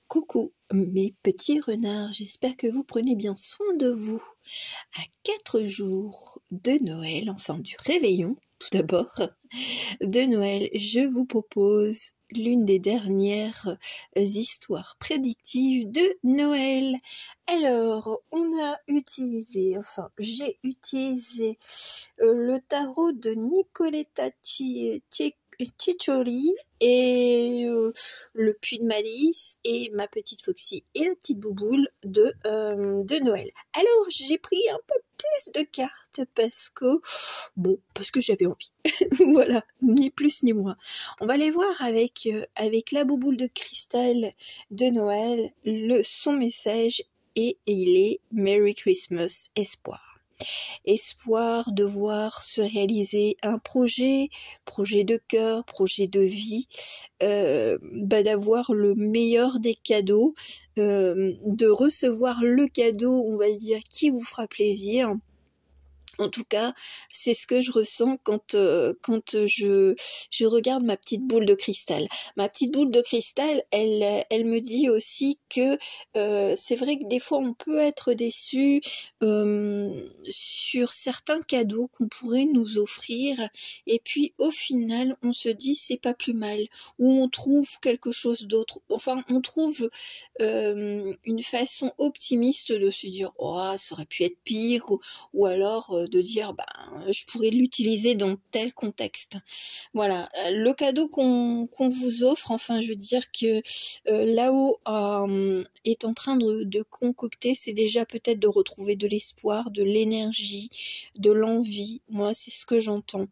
Coucou mes petits renards, j'espère que vous prenez bien soin de vous. À 4 jours de Noël, enfin du réveillon tout d'abord, de Noël, je vous propose l'une des dernières histoires prédictives de Noël. Alors, j'ai utilisé le tarot de Nicoletta Ciccioli et le puits de malice et ma petite Foxy et la petite Bouboule de Noël. Alors j'ai pris un peu plus de cartes parce que j'avais envie. Voilà, ni plus ni moins. On va aller voir avec la Bouboule de cristal de Noël son message et il est Merry Christmas, espoir. Espoir de voir se réaliser un projet de cœur, projet de vie, d'avoir le meilleur des cadeaux, de recevoir le cadeau, on va dire, qui vous fera plaisir. En tout cas, c'est ce que je ressens quand je regarde ma petite boule de cristal. Ma petite boule de cristal, elle me dit aussi que c'est vrai que des fois on peut être déçu sur certains cadeaux qu'on pourrait nous offrir, et puis au final on se dit c'est pas plus mal, ou on trouve quelque chose d'autre. Enfin, on trouve une façon optimiste de se dire oh ça aurait pu être pire, ou alors de dire je pourrais l'utiliser dans tel contexte. Voilà, le cadeau qu'on vous offre, enfin je veux dire que là-haut est en train de concocter, c'est déjà peut-être de retrouver de l'espoir, de l'énergie, de l'envie. Moi c'est ce que j'entends.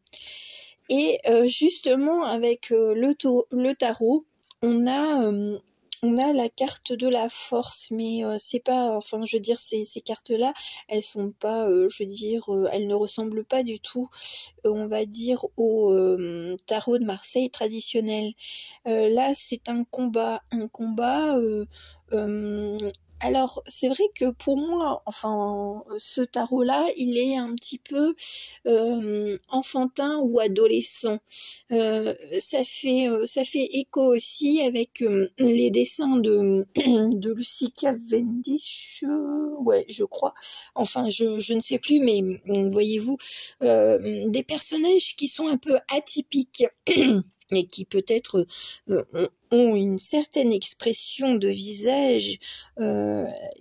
Et justement avec le tarot, on a la carte de la force, mais c'est pas, enfin je veux dire, ces cartes-là, elles sont pas, elles ne ressemblent pas du tout, on va dire, au tarot de Marseille traditionnel. Là c'est un combat, alors c'est vrai que pour moi, enfin ce tarot-là, il est un petit peu enfantin ou adolescent. Ça fait écho aussi avec les dessins de de Lucy Cavendish, ouais je crois. Enfin je ne sais plus, mais voyez-vous, des personnages qui sont un peu atypiques. Et qui peut-être ont une certaine expression de visage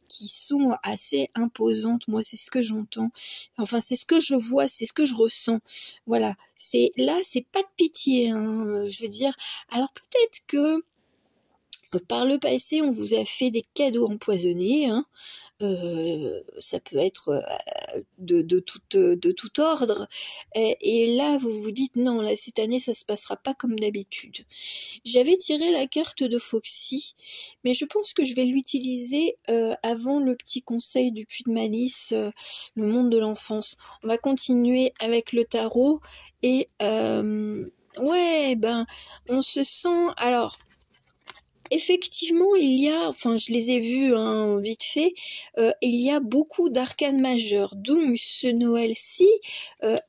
qui sont assez imposantes. Moi c'est ce que j'entends, enfin c'est ce que je vois, c'est ce que je ressens. Voilà, c'est pas de pitié, hein, je veux dire. Alors peut-être que par le passé on vous a fait des cadeaux empoisonnés, hein. Ça peut être de tout ordre, et là vous vous dites non, là cette année ça se passera pas comme d'habitude. J'avais tiré la carte de Foxy, mais je pense que je vais l'utiliser avant le petit conseil du puits de malice, le monde de l'enfance. On va continuer avec le tarot, et ouais, on se sent, alors effectivement, il y a, enfin je les ai vus hein, vite fait, il y a beaucoup d'arcanes majeures, donc ce Noël-ci,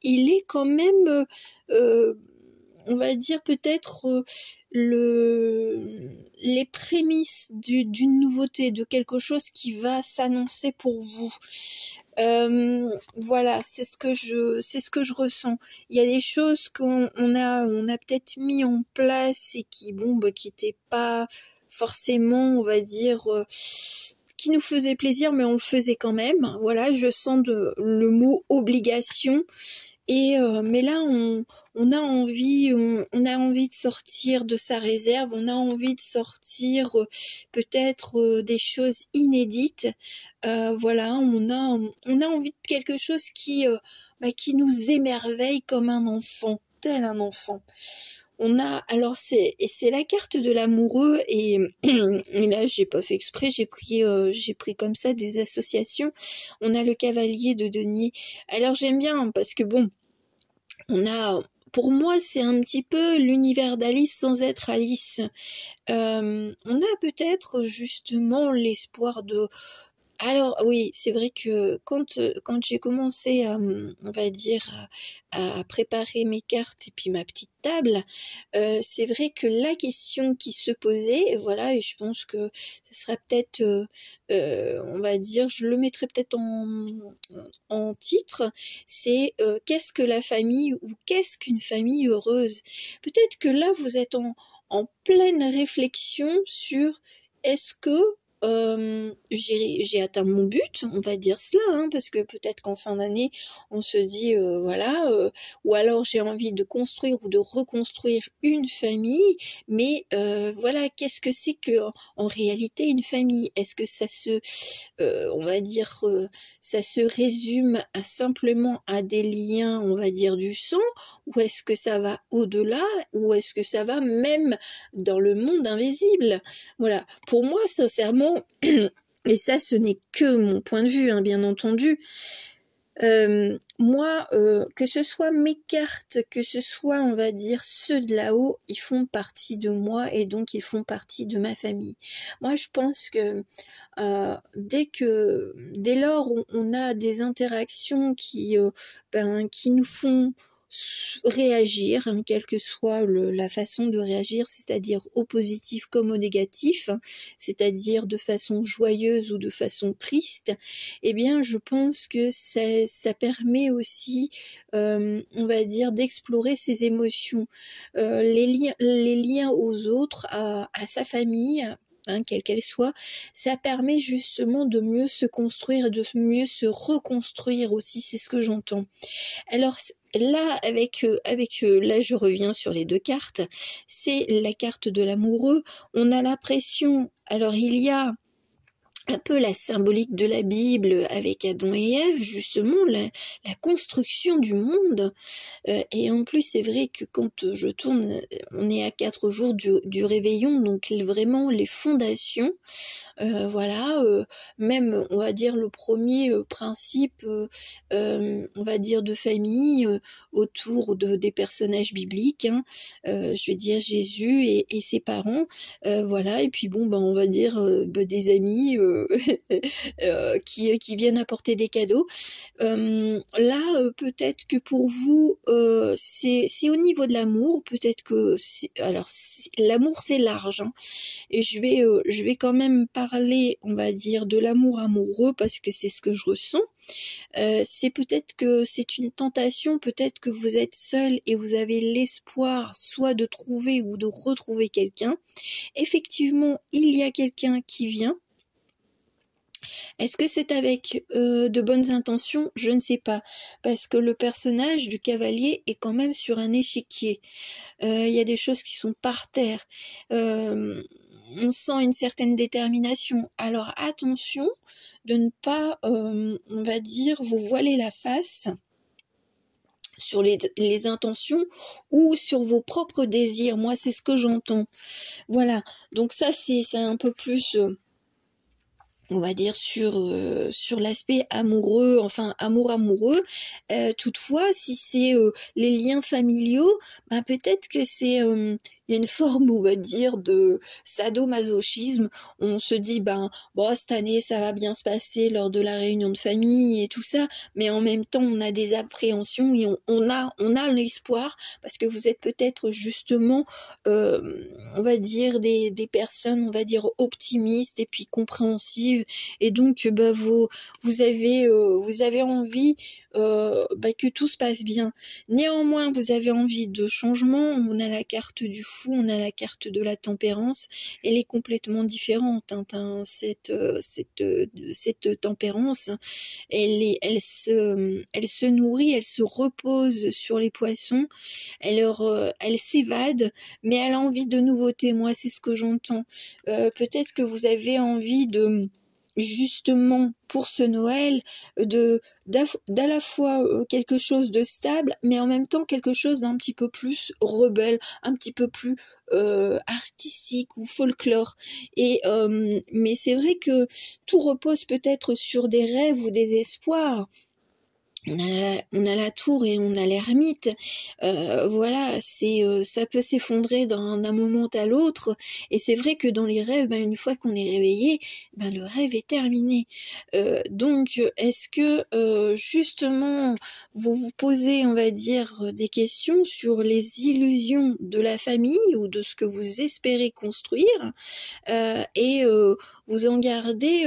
il est quand même, on va dire peut-être les prémices d'une nouveauté, de quelque chose qui va s'annoncer pour vous. Voilà, c'est ce que je ressens. Il y a des choses qu'on a peut-être mis en place et qui étaient pas forcément, on va dire, qui nous faisaient plaisir, mais on le faisait quand même. Voilà, je sens le mot obligation. Et mais là on a envie de sortir de sa réserve, on a envie de sortir peut-être des choses inédites. Voilà, on a envie de quelque chose qui nous émerveille comme un enfant, tel un enfant. Alors c'est la carte de l'amoureux, et là j'ai pas fait exprès, j'ai pris comme ça des associations. On a le cavalier de denier. Alors j'aime bien parce que pour moi c'est un petit peu l'univers d'Alice sans être Alice. On a peut-être justement l'espoir Alors oui, c'est vrai que quand j'ai commencé à, on va dire, à préparer mes cartes et puis ma petite table, c'est vrai que la question qui se posait, voilà, et je pense que ce serait peut-être, on va dire, je le mettrais peut-être en titre, c'est qu'est-ce que la famille ou qu'est-ce qu'une famille heureuse? Peut-être que là, vous êtes en pleine réflexion sur est-ce que j'ai atteint mon but, on va dire cela, hein, parce que peut-être qu'en fin d'année, on se dit, voilà, ou alors j'ai envie de construire ou de reconstruire une famille, mais voilà, qu'est-ce que c'est que en réalité une famille? Est-ce que ça se, on va dire, ça se résume à simplement à des liens, on va dire, du sang, ou est-ce que ça va au-delà, ou est-ce que ça va même dans le monde invisible? Voilà, pour moi, sincèrement, et ça, ce n'est que mon point de vue, hein, bien entendu. Moi, que ce soit mes cartes, que ce soit, on va dire, ceux de là-haut, ils font partie de moi et donc ils font partie de ma famille. Moi, je pense que dès lors on a des interactions qui nous font réagir, hein, quelle que soit la façon de réagir, c'est-à-dire au positif comme au négatif, hein, c'est-à-dire de façon joyeuse ou de façon triste, eh bien je pense que ça permet aussi, on va dire, d'explorer ses émotions, les liens aux autres, à sa famille, hein, quelle qu'elle soit, ça permet justement de mieux se construire, de mieux se reconstruire aussi, c'est ce que j'entends. Alors là, là je reviens sur les deux cartes, c'est la carte de l'amoureux, on a l'impression, alors il y a un peu la symbolique de la Bible avec Adam et Ève, justement, la construction du monde. Et en plus, c'est vrai que quand je tourne, on est à 4 jours du réveillon, donc vraiment les fondations, voilà, même, on va dire, le premier principe, on va dire, de famille, autour des personnages bibliques, hein, je vais dire Jésus et ses parents, voilà, et puis bon, ben, on va dire des amis qui viennent apporter des cadeaux. Là, peut-être que pour vous, c'est au niveau de l'amour, peut-être que alors l'amour c'est large, hein, et je vais quand même parler, on va dire, de l'amour amoureux parce que c'est ce que je ressens. C'est peut-être que c'est une tentation, peut-être que vous êtes seul et vous avez l'espoir soit de trouver ou de retrouver quelqu'un. Effectivement, il y a quelqu'un qui vient. Est-ce que c'est avec de bonnes intentions? Je ne sais pas, parce que le personnage du cavalier est quand même sur un échiquier. Il y a des choses qui sont par terre. On sent une certaine détermination. Alors attention de ne pas, on va dire, vous voiler la face sur les intentions ou sur vos propres désirs. Moi, c'est ce que j'entends. Voilà, donc ça, c'est un peu plus... on va dire sur l'aspect amoureux, enfin amoureux. Toutefois, si c'est les liens familiaux, ben peut-être que c'est il y a une forme, on va dire, de sadomasochisme. On se dit, ben, bon, cette année, ça va bien se passer lors de la réunion de famille et tout ça, mais en même temps, on a des appréhensions et on a l'espoir, parce que vous êtes peut-être justement, on va dire, des personnes, on va dire, optimistes et puis compréhensives, et donc, ben, vous avez envie que tout se passe bien. Néanmoins, vous avez envie de changement. On a la carte du fou, on a la carte de la tempérance. Elle est complètement différente, hein, cette tempérance. Elle se nourrit, elle se repose sur les poissons. Elle s'évade, mais elle a envie de nouveautés. Moi, c'est ce que j'entends. Peut-être que vous avez envie de... justement pour ce Noël, d'à la fois quelque chose de stable, mais en même temps quelque chose d'un petit peu plus rebelle, un petit peu plus artistique ou folklore. Et mais c'est vrai que tout repose peut-être sur des rêves ou des espoirs. on a la tour et on a l'ermite. Voilà, ça peut s'effondrer d'un moment à l'autre. Et c'est vrai que dans les rêves, une fois qu'on est réveillé, le rêve est terminé. Donc, est-ce que justement, vous vous posez, on va dire, des questions sur les illusions de la famille ou de ce que vous espérez construire, et vous en gardez...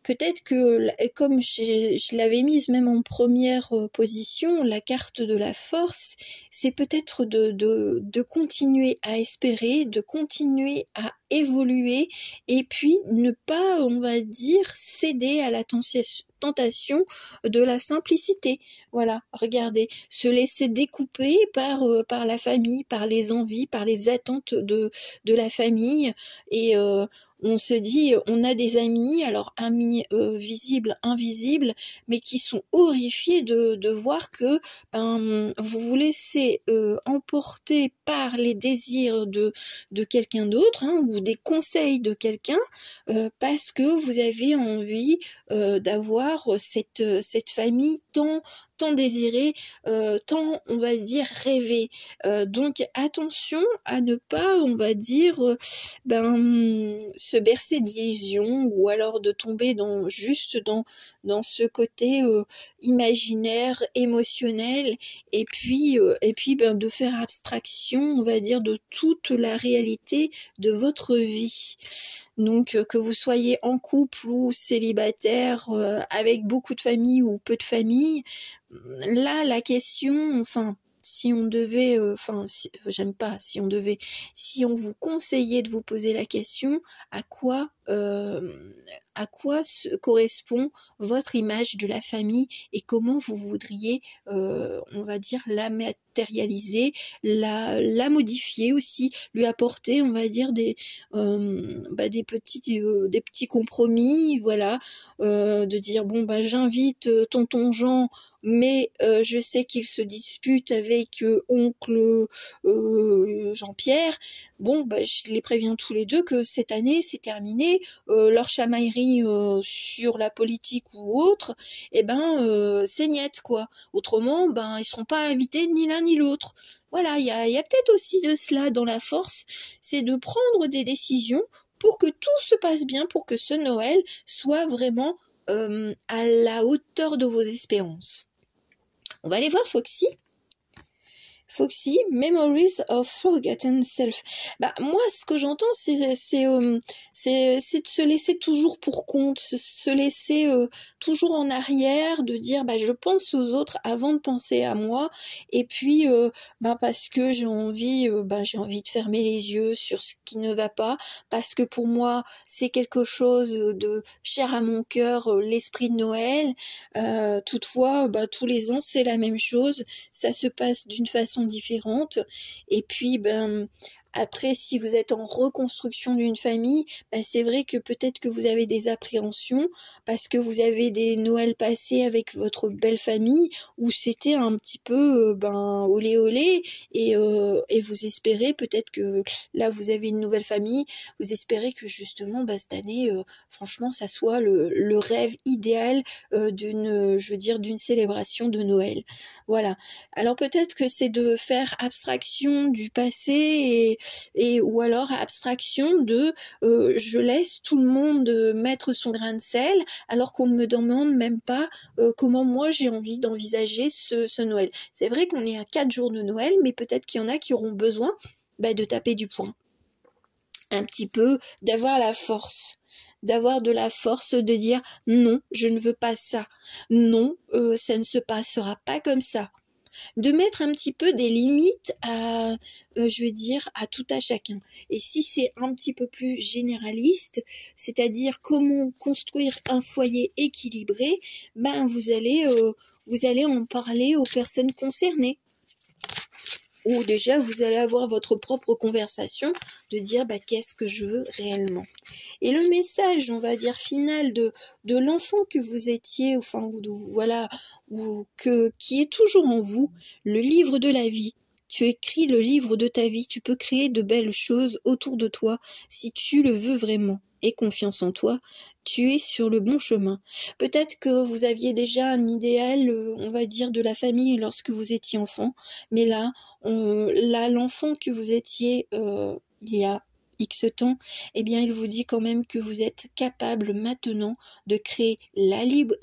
peut-être que, comme je l'avais mise même en première position, la carte de la force, c'est peut-être de continuer à espérer, de continuer à évoluer, et puis ne pas, on va dire, céder à la tentation de la simplicité. Voilà, regardez, se laisser découper par la famille, par les envies, par les attentes de la famille, et on se dit, on a des amis, alors amis visibles, invisibles, mais qui sont horrifiés de voir que vous vous laissez emporter par les désirs de quelqu'un d'autre, ou des conseils de quelqu'un, parce que vous avez envie d'avoir cette famille tant désirée, tant, on va dire, rêvée. Donc attention à ne pas, on va dire, se bercer d'illusions, ou alors de tomber juste dans ce côté imaginaire, émotionnel, et puis de faire abstraction, on va dire, de toute la réalité de votre vie. Donc que vous soyez en couple ou célibataire, avec beaucoup de famille ou peu de famille, là la question, si on devait, j'aime pas si on devait, si on vous conseillait de vous poser la question, à quoi correspond votre image de la famille, et comment vous voudriez, on va dire, la matérialiser, la modifier aussi, lui apporter, on va dire, des petits compromis, voilà, de dire, bon, j'invite tonton Jean, mais je sais qu'il se dispute avec oncle Jean-Pierre. Bon, je les préviens tous les deux que cette année c'est terminé, leur chamaillerie sur la politique ou autre, c'est niette, quoi. Autrement, ils seront pas invités ni l'un ni l'autre. Voilà, il y a peut-être aussi de cela dans la force, c'est de prendre des décisions pour que tout se passe bien, pour que ce Noël soit vraiment à la hauteur de vos espérances. On va aller voir Foxy. Foxy, Memories of Forgotten Self. Moi, ce que j'entends, c'est de se laisser toujours pour compte, se laisser toujours en arrière, de dire, je pense aux autres avant de penser à moi, et puis, parce que j'ai envie de fermer les yeux sur ce qui ne va pas, parce que pour moi, c'est quelque chose de cher à mon cœur, l'esprit de Noël. Toutefois, tous les ans, c'est la même chose, ça se passe d'une façon différentes, et puis après, si vous êtes en reconstruction d'une famille, c'est vrai que peut-être que vous avez des appréhensions parce que vous avez des Noëls passés avec votre belle famille où c'était un petit peu olé olé, et vous espérez peut-être que là vous avez une nouvelle famille, vous espérez que justement cette année, franchement, ça soit le rêve idéal d'une célébration de Noël. Voilà. Alors peut-être que c'est de faire abstraction du passé, ou alors abstraction de je laisse tout le monde mettre son grain de sel alors qu'on ne me demande même pas comment moi j'ai envie d'envisager ce Noël. C'est vrai qu'on est à 4 jours de Noël, mais peut-être qu'il y en a qui auront besoin de taper du poing. Un petit peu, d'avoir la force. D'avoir de la force de dire non, je ne veux pas ça. Non, ça ne se passera pas comme ça. De mettre un petit peu des limites à, à tout à chacun. Et si c'est un petit peu plus généraliste, c'est-à-dire comment construire un foyer équilibré, vous allez en parler aux personnes concernées. Ou déjà, vous allez avoir votre propre conversation de dire qu'est-ce que je veux réellement. Et le message, on va dire, final de l'enfant que vous étiez, qui est toujours en vous, le livre de la vie. Tu écris le livre de ta vie, tu peux créer de belles choses autour de toi si tu le veux vraiment. aie confiance en toi, tu es sur le bon chemin. Peut-être que vous aviez déjà un idéal, on va dire, de la famille lorsque vous étiez enfant, mais là, l'enfant que vous étiez il y a X temps, eh bien, il vous dit quand même que vous êtes capable maintenant de créer la libre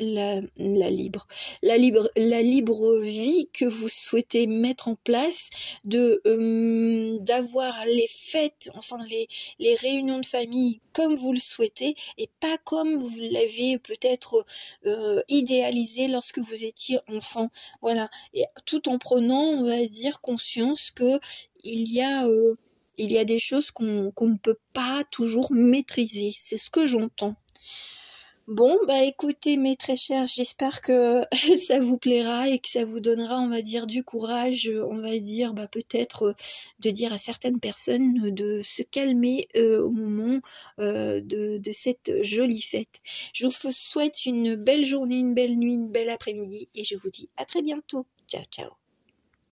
vie que vous souhaitez mettre en place, d'avoir les fêtes, enfin les réunions de famille comme vous le souhaitez et pas comme vous l'avez peut-être idéalisé lorsque vous étiez enfant. Voilà, et tout en prenant, on va dire, conscience que il y a des choses qu'on ne peut pas toujours maîtriser. C'est ce que j'entends. Bon, bah écoutez mes très chers, j'espère que ça vous plaira et que ça vous donnera, on va dire, du courage, on va dire, bah peut-être de dire à certaines personnes de se calmer au moment de cette jolie fête. Je vous souhaite une belle journée, une belle nuit, une belle après-midi et je vous dis à très bientôt. Ciao, ciao.